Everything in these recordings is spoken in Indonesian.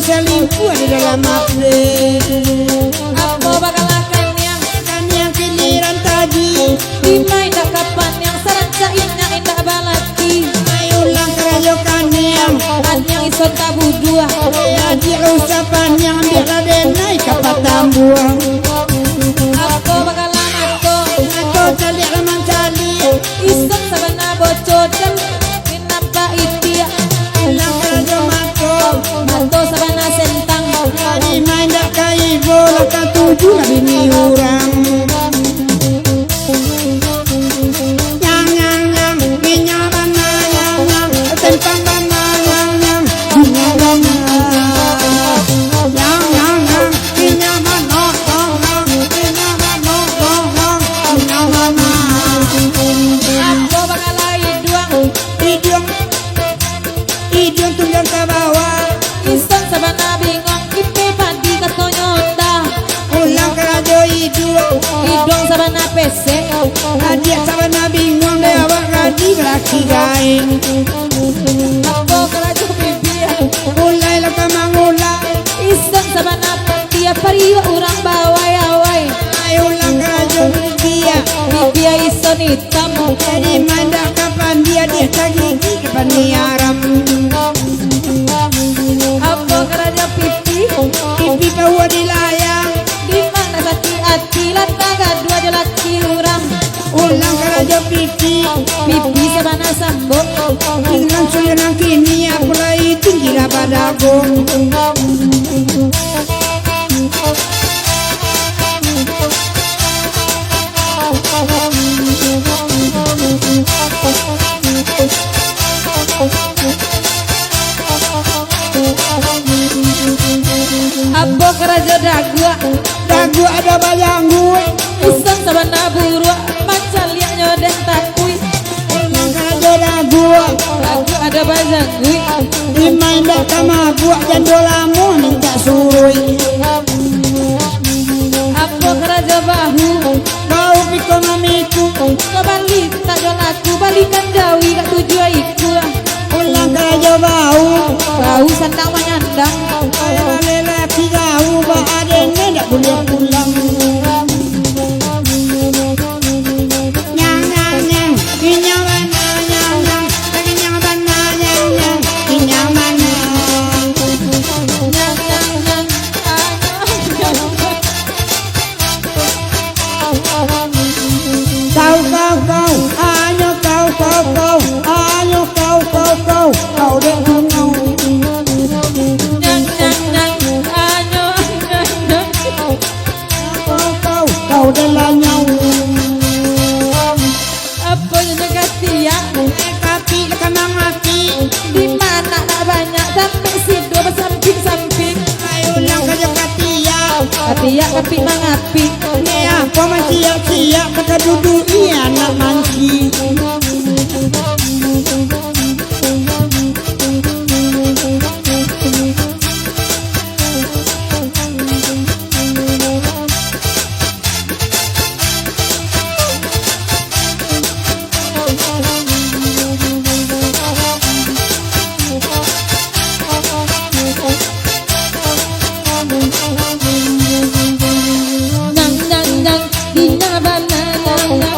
Selingkuh di dalam hati. Aku bakal akan yang giliran tadi. Dimai dak kapan yang sarancainnya indah balaki. Ayulang kerajokan yang yang iso tabu dua. Jadi usapan yang beraden naik kapat tambuang. Aku bakal aku cali ramang cali. Iseng sabana bocor minampa itia. Ulang kerajo mato sabana sentang. Di main dak kai bola kan tujuh bini orang. Yang minyak bana yang tentang bana yang minyak bana. Yang minyak bana minyak bana minyak bana. Aku bakal Hidung tunjang ke bawah. Iseng sabana bingong ipe padi katonyonda. Ulang kerajo Hidung sabana pesek. Hadiah sabana bingung deh awak gaji laki gain. Aku kerajo bibir. Ulai laka mangulai. Iseng sabana dia pariwa orang bawai-awai. Ulang kerajo dia. Dia ison hitam. Jadi mandak kapan dia tagih kapan niaram. Aku kerajo pipi. Pipi bawa di layang. Di mana sakit hati lantaga dua jelaki orang. Ulang kerajo pipi. Pipi sabana sambung. Inglang suliran kini aku lagi tinggi padaku. Abo kerajo Dagu ada bayang gue. Iseng sabana buruk macam liang nyodeng takui. Ulang kerajo dagu. Lagu ada bazangui. Imain dak kama buat jandolamu minta surui. Abo kerajo bahu. Bau piko mamiku. Kembali tak jolaku balikan jawi gak tujuh iku. Ulang kerajo bau. Bau sandang menyandang. Ayah lelaki kau bah adanya tak boleh pulang. Nyang minyak bana nyang minyak bana nyang minyak bana. Kau dek tungau. Kau dek lanyau. Apa yang negati ya? Kaki lekamang hati. Di mana tak banyak sampai situ bersamping-samping. Ayo ulang kerja katia. Katia tapi mangapi. Ya, kau masih siap kata duduk iya nak manci. Nang di na banana.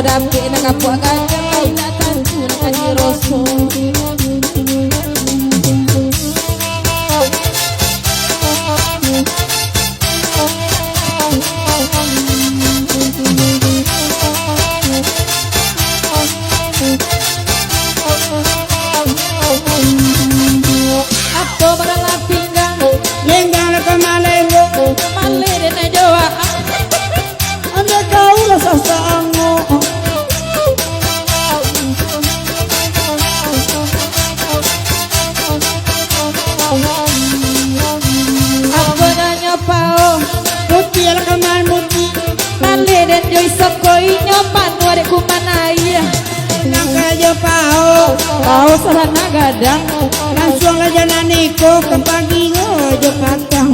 dapet nak kapok gajah kau datang tu nak kaji rosok. Apa bagalah pinggang Lenggang ke malengo male dan jawa. Anda kau rasa sango Apa nanya pao Putih ke muti male dan joy sokoi nyopan warek kumanaya. Nang kayo pao Pao sarana gadang Langsung aja naniko ke pagi ngojo patang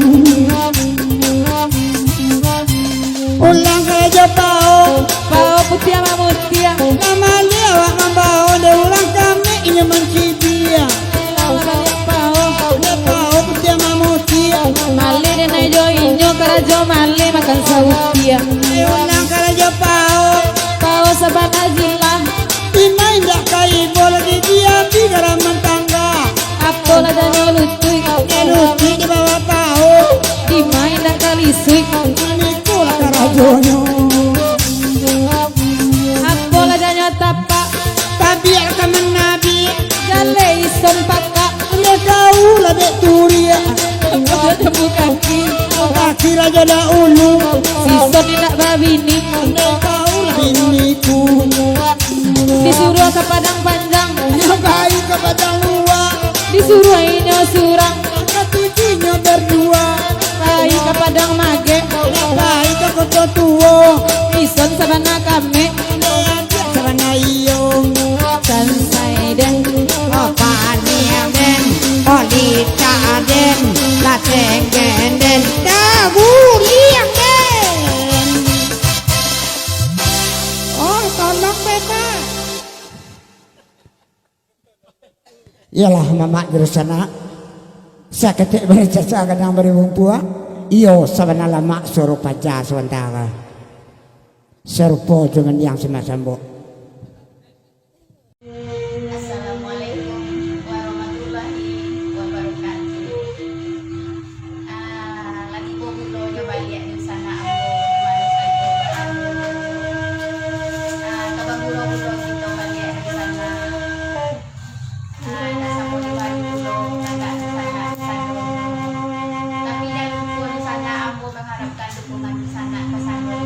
Ulang kayo pao pao putih ama mutia. Nama lewa ngambao de ulang kami ini mencibia Lama banyak pao De pao putih mamutia male dan joy nyo karajo male makan sautia. Ulang kayo pao Pao sabana zila Timai ndak kai bola di dia bigara mentangga apa lah danyo lutui Eluti di bawah pao di main dak kali sui. Niku lah karajonyo Apa lah danyo tapak Tabiat ka menabi jale ison pakak. Le kau lah dek turia Apa temu kaki Kaki raja dah ulu sison tidak babini Le kau lah biniku disuruh ke padang panjang Bayi ke padang luar disuruh inyo surang Ketujuhnya berdua bayi ke padang mage Bayi ke kota tua ison sabana kame Dia sarana iyong sansai den Opania den Olita den Lateng den Dagu liang den Oh tolong beta Iyalah mamak jerusana saya ketik berjasa kadang beri bumpua iyo sabana lama suruh pajak sementara serupa dengan yang semacam bu Assalamualaikum warahmatullahi wabarakatuh. Lagi po gulo nyo balik di sana ang kabang-gulo-gulo dito balik di sana. Nasa po di balik gulo taga di sana tapi dahil po di sana ako mengharapkan dukungan di sana kasama.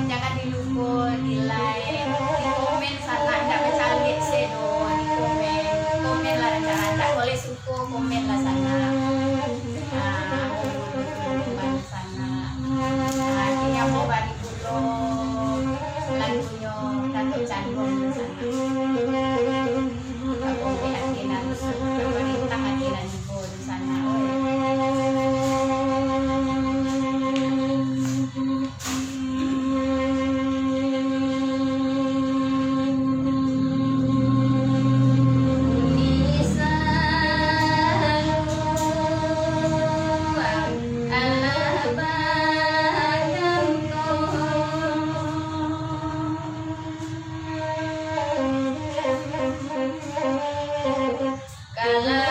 Jangan dilupa di like, di komen sana, tidak bercalik sedo di komen lah anda boleh suka komen lah sana. Di sana. Ini yang mau bagi dulu lagunya Datuk Canggung di sana. Aku keyakinan pemerintah hatinan ibu di sana. Kala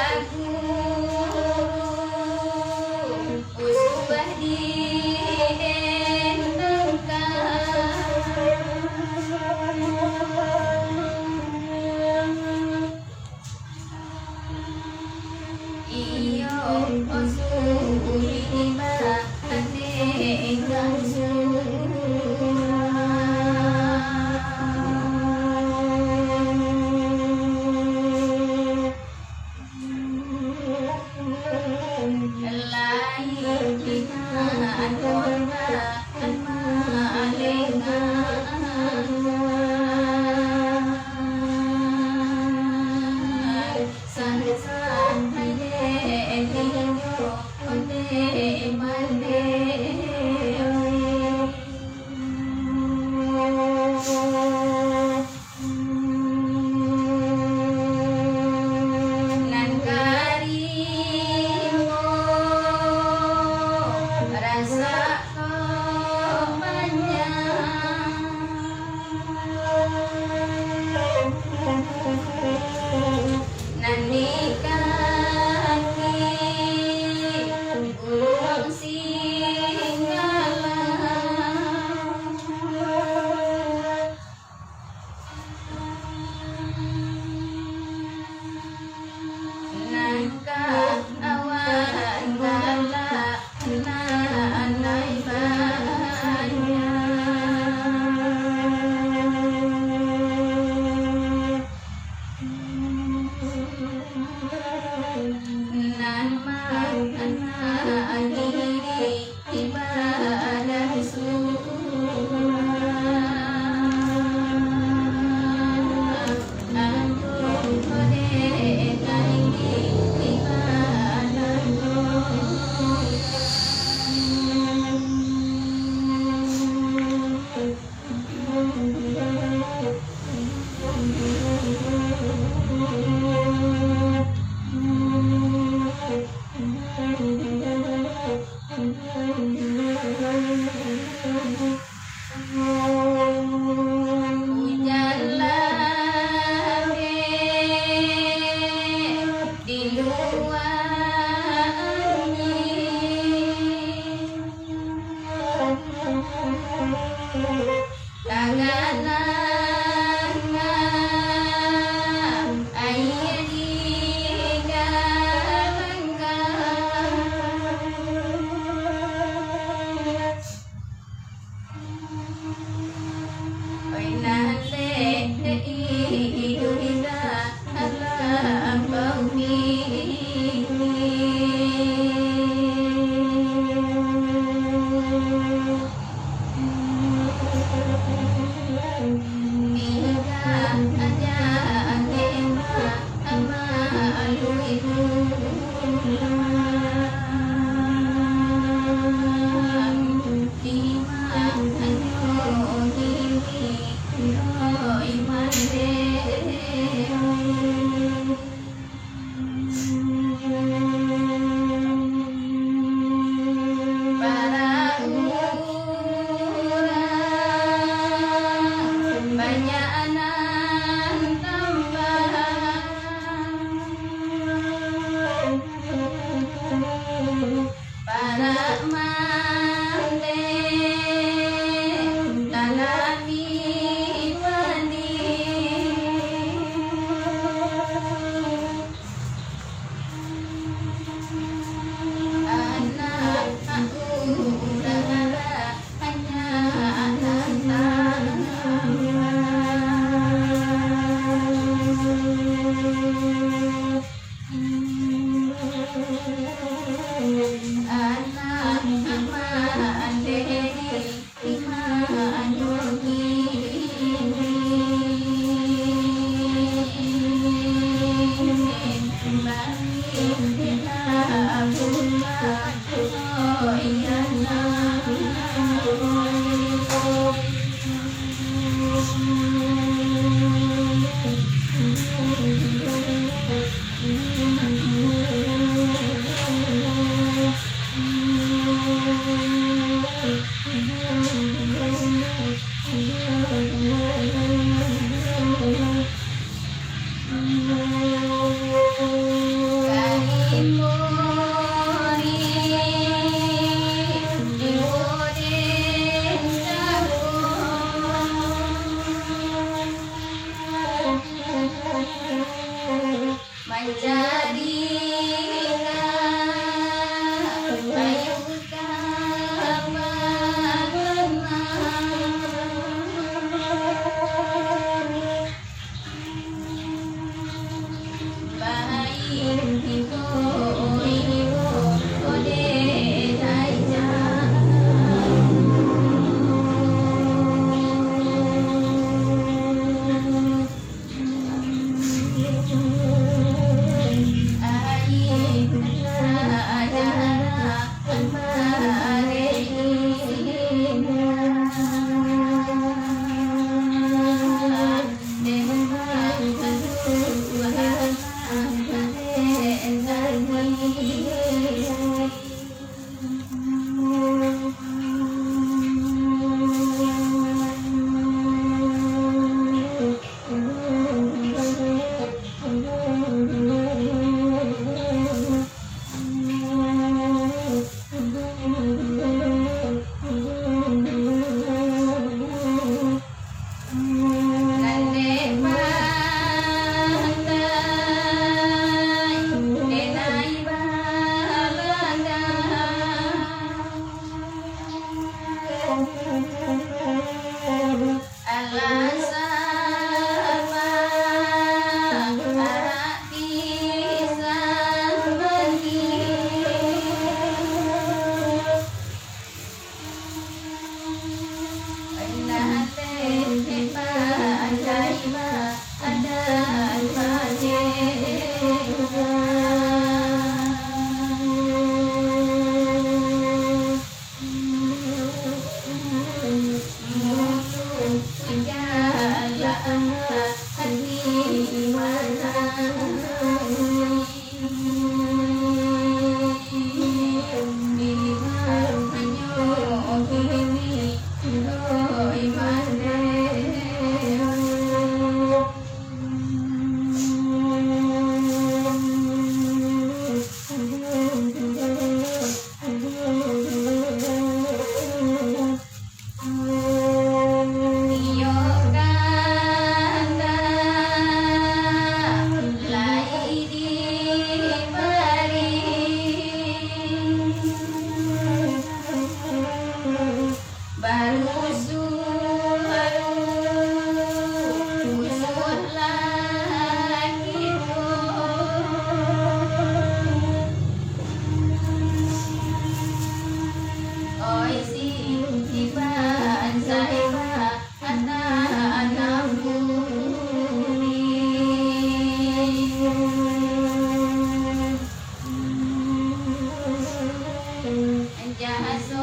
Jahaso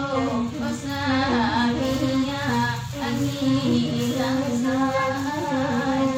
Osamiya Hinggang saja